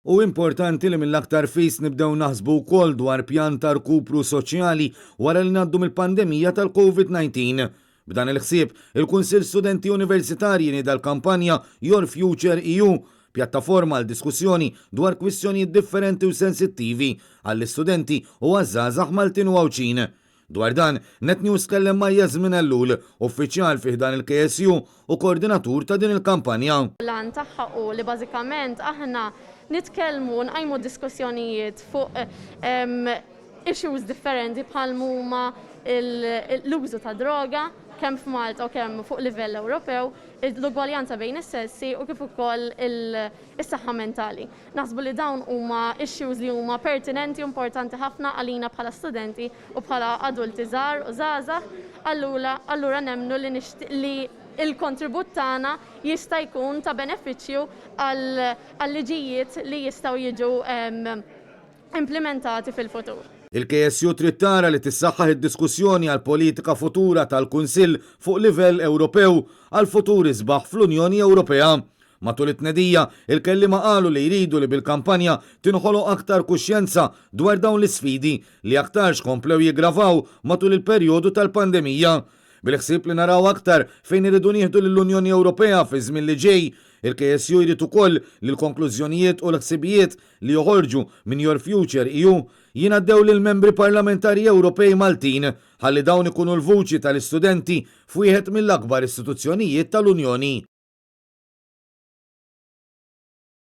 U importanti li mill-aktar fis nibdew naħsbu wkoll dwar pjan ta' rkupru soċjali wara li ngħaddu mill-pandemija tal-COVID-19. B'dan il-ħsieb, il-Kunsill Studenti Universitarji nida l-kampanja Your Future EU, pjattaforma għal diskussjoni dwar kwistjonijiet differenti u sensittivi għall-istudenti u għaż-żgħażagħ Maltin u Għawċin. Dwar dan, NetNews kellem ma' Jasmin Ellul, uffiċjal fih dan il-KSU u koordinatur ta' din il-kampanja. Lan tagħha u li bażikament aħna nitkellmu nqajmu diskussjonijiet fuq issues differenti bħal huma l-użu ta' droga kemm f'Malta u kemm fuq livell Ewropew, l-ugwaljanza bejn is-sessi u kif ukoll is-saħħa mentali. Naħsbu li dawn huma issues li huma pertinenti u importanti ħafna għalina bħala studenti u bħala adulti żgħar u żgħażagħ, allura nemmnu li il-kontribut tagħna jista' jkun ta' benefiċċju għal liġijiet li jistgħu jiġu implementati fil-futur. Il-KSU trid tara li tissaħħaħ id-diskussjoni għal politika futura tal-Kunsill fuq livell Ewropew għal futur isbaħ fl-Unjoni Ewropea. Matul it-tnedija, il-kellima qalu li jridu li bil-kampanja tinħoloq aktar kuxjenza dwar dawn l-isfidi li aktarx komplew jiggravaw matul il-perjodu tal-pandemija. Bil-ħsieb li naraw aktar fejn iridu nieħdu lill-Unjoni Ewropea fi żmien li ġej, il-KSU jrid ukoll li l-konklużjonijiet u l-ħsibijiet li joħorġu minn Your Future EU jingħaddew lill-membri parlamentari Ewropej Maltin ħalli dawn ikunu l-vuċi tal-istudenti f'wieħed mill-akbar istituzzjonijiet tal-Unjoni.